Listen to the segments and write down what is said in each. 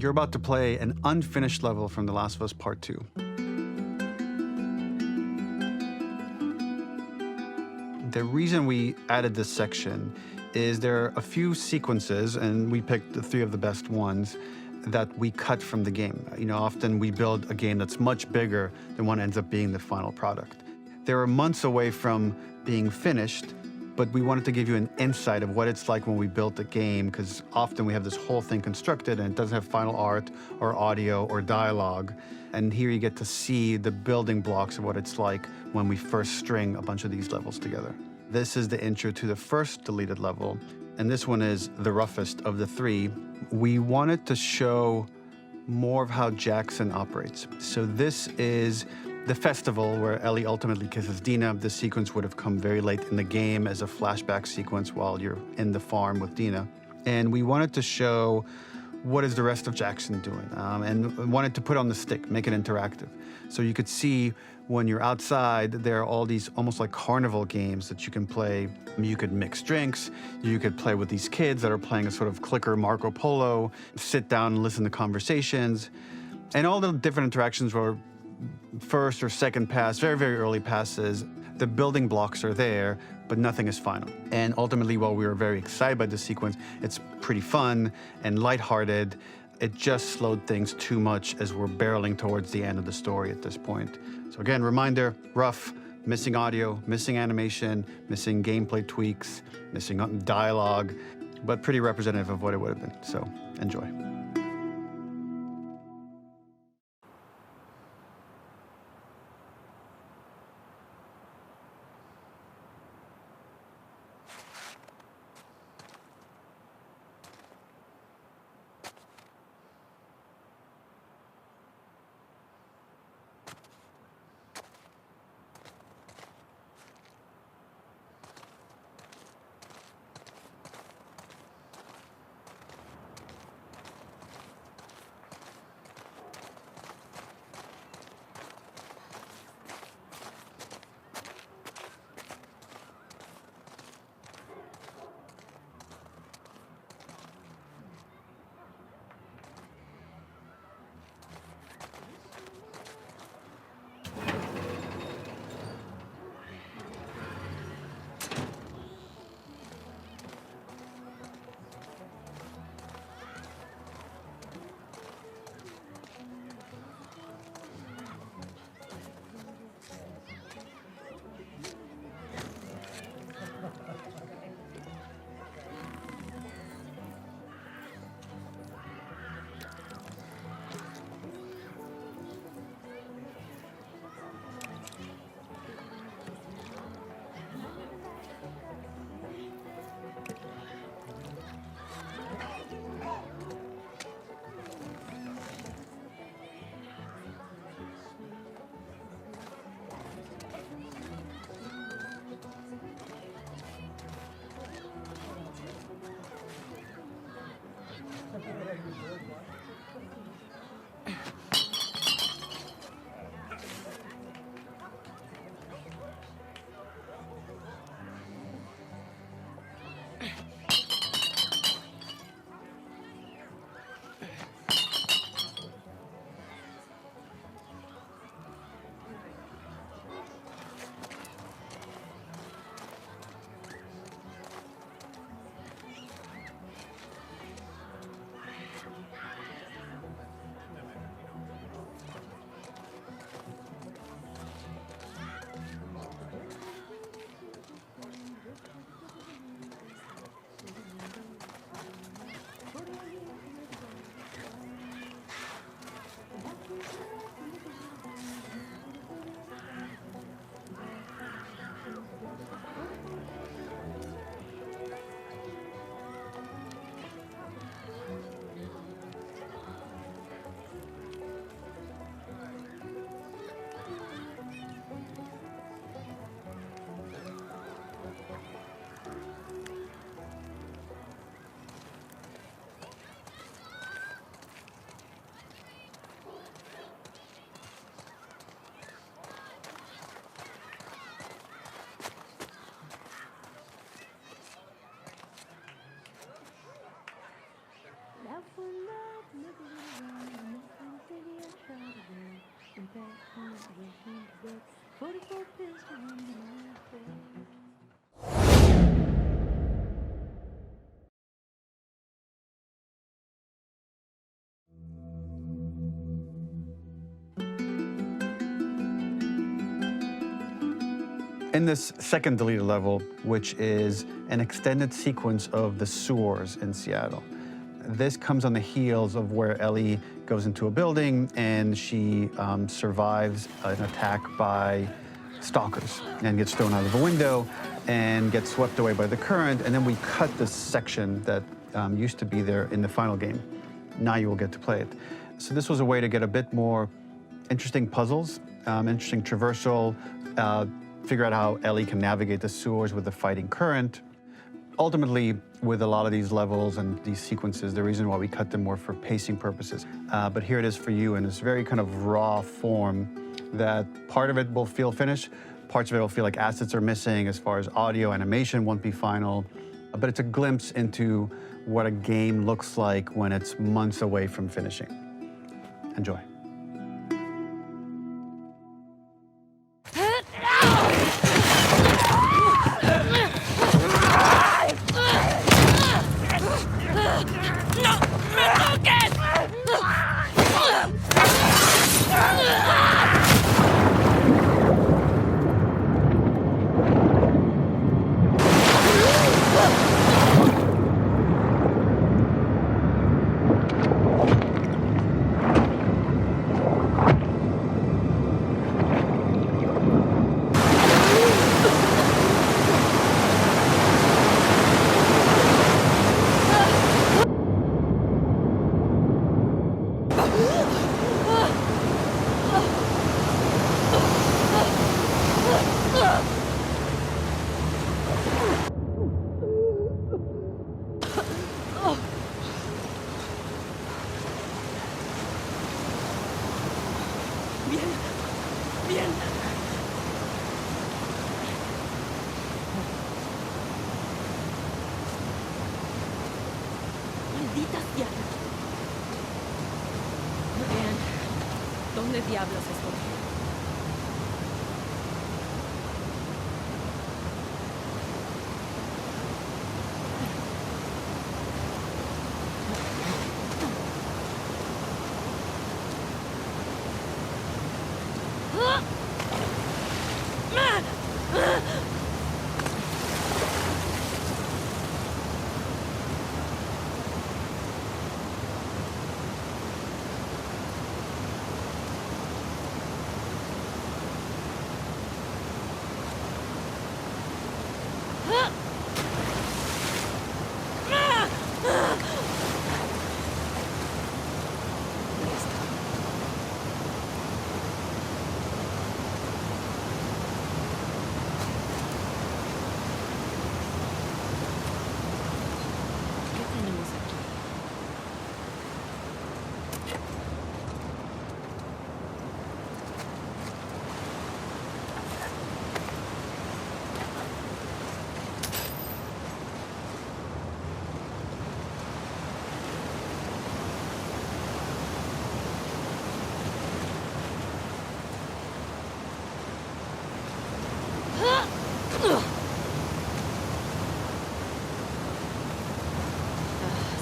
You're about to play an unfinished level from The Last of Us Part 2. The reason we added this section is there are a few sequences, and we picked the 3 of the best ones, that we cut from the game. You know, often we build a game that's much bigger than what ends up being the final product. They were months away from being finished, but we wanted to give you an insight of what it's like when we built a game, because often we have this whole thing constructed and it doesn't have final art or audio or dialogue. And here you get to see the building blocks of what it's like when we first string a bunch of these levels together. This is the intro to the first deleted level, and this one is the roughest of the 3. We wanted to show more of how Jackson operates. So this is the festival where Ellie ultimately kisses Dina. This sequence would have come very late in the game as a flashback sequence while you're in the farm with Dina. And we wanted to show what is the rest of Jackson doing, and wanted to put on the stick, make it interactive. So you could see when you're outside, there are all these almost like carnival games that you can play. You could mix drinks, you could play with these kids that are playing a sort of clicker Marco Polo, sit down and listen to conversations. And all the different interactions were first or second pass, very, very early passes. The building blocks are there, but nothing is final. And ultimately, while we were very excited by this sequence, it's pretty fun and lighthearted. It just slowed things too much as we're barreling towards the end of the story at this point. So again, reminder, rough, missing audio, missing animation, missing gameplay tweaks, missing dialogue, but pretty representative of what it would have been. So enjoy. In this second deleted level, which is an extended sequence of the sewers in Seattle, this comes on the heels of where Ellie goes into a building and she survives an attack by stalkers and gets thrown out of a window and gets swept away by the current. And then we cut this section that used to be there in the final game. Now you will get to play it. So this was a way to get a bit more interesting puzzles, interesting traversal, figure out how Ellie can navigate the sewers with the fighting current. Ultimately, with a lot of these levels and these sequences, the reason why we cut them were for pacing purposes. But here it is for you in this very kind of raw form that part of it will feel finished, parts of it will feel like assets are missing as far as audio, animation won't be final. But it's a glimpse into what a game looks like when it's months away from finishing. Enjoy. ¿Dónde diablos estoy?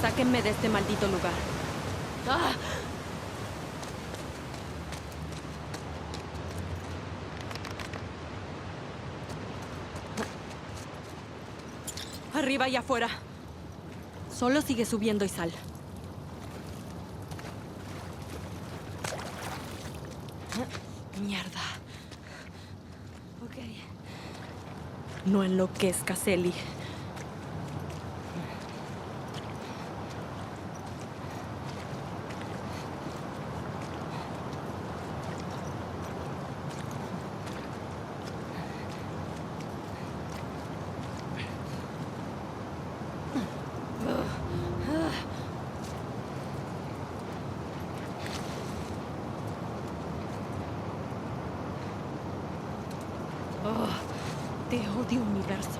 Sáquenme de este maldito lugar. ¡Ah! Arriba y afuera. Solo sigue subiendo y sal. Mierda. Ok. No enloquezcas, Ellie. Oh, te odio, universo.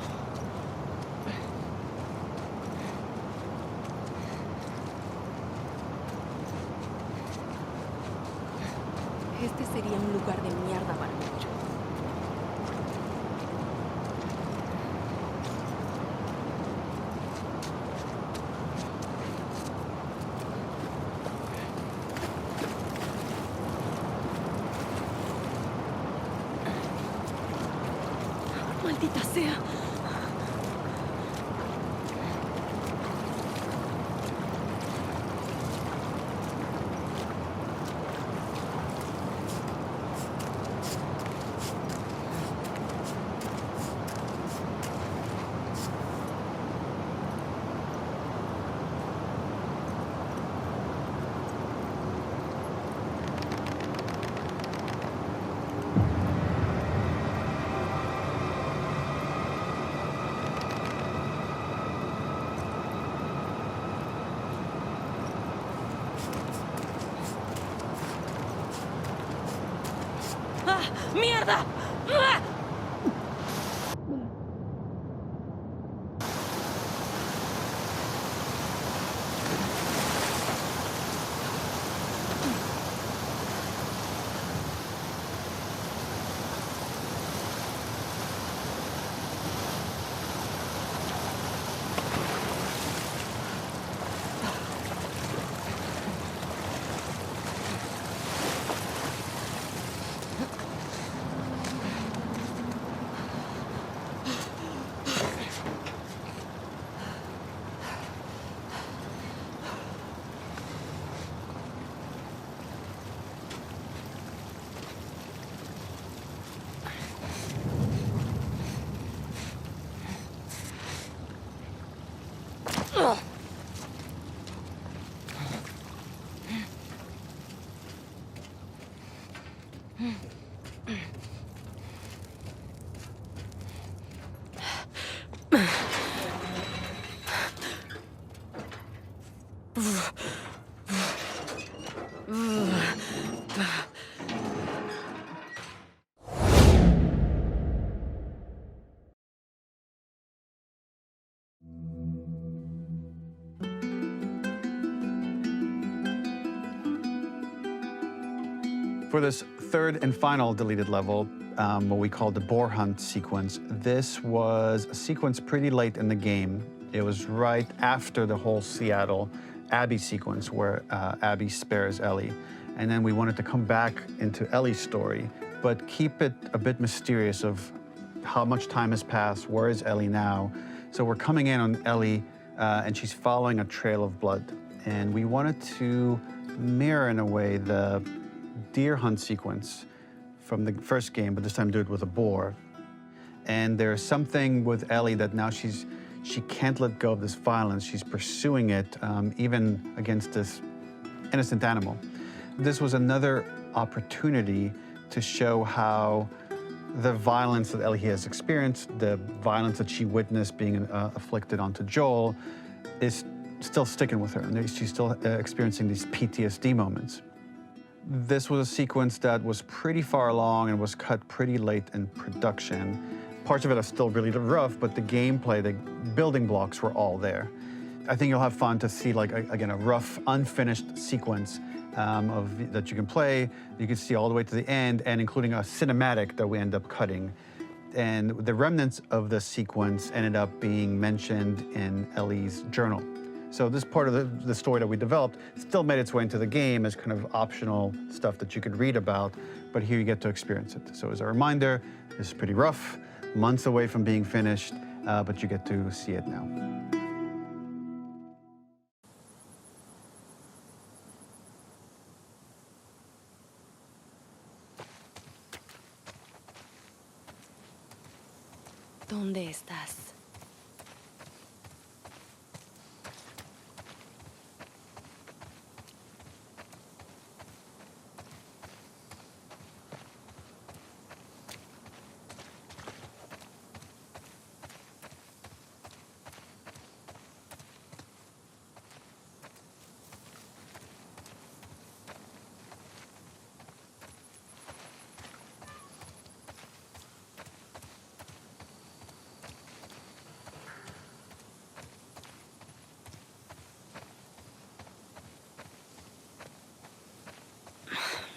Este sería un lugar de mierda para vivir. Maldita sea. ¡Ah! ¡Mierda! ¡Ah! For this third and final deleted level, what we call the boar hunt sequence, this was a sequence pretty late in the game. It was right after the whole Seattle Abby sequence where Abby spares Ellie. And then we wanted to come back into Ellie's story, but keep it a bit mysterious of how much time has passed, where is Ellie now? So we're coming in on Ellie and she's following a trail of blood. And we wanted to mirror in a way the deer hunt sequence from the first game, but this time do it with a boar. And there's something with Ellie that now she can't let go of this violence. She's pursuing it even against this innocent animal. This was another opportunity to show how the violence that Ellie has experienced, the violence that she witnessed being afflicted onto Joel, is still sticking with her, and she's still experiencing these PTSD moments. This was a sequence that was pretty far along and was cut pretty late in production. Parts of it are still really rough, but the gameplay, the building blocks were all there. I think you'll have fun to see, like, again, a rough, unfinished sequence that you can play. You can see all the way to the end, and including a cinematic that we end up cutting. And the remnants of the sequence ended up being mentioned in Ellie's journal. So this part of the story that we developed still made its way into the game as kind of optional stuff that you could read about, but here you get to experience it. So as a reminder, this is pretty rough, months away from being finished, but you get to see it now. ¿Dónde estás?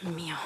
Mío.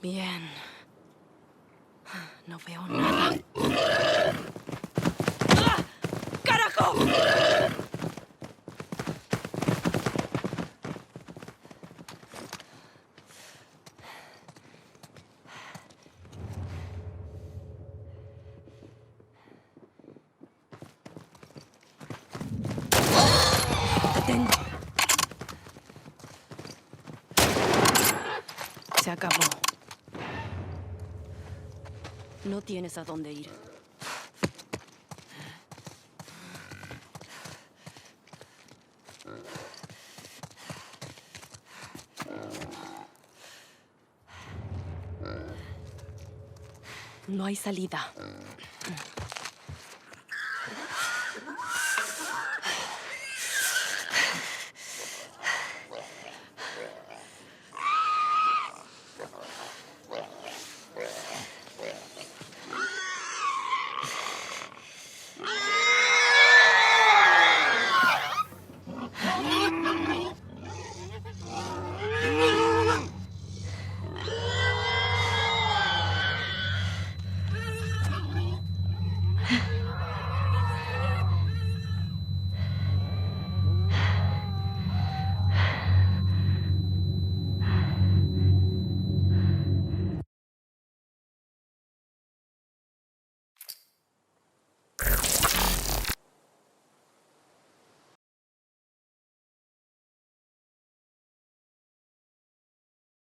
Bien. No veo nada. ¡Ah! ¡Carajo! Te tengo. Se acabó. No tienes a dónde ir. No hay salida.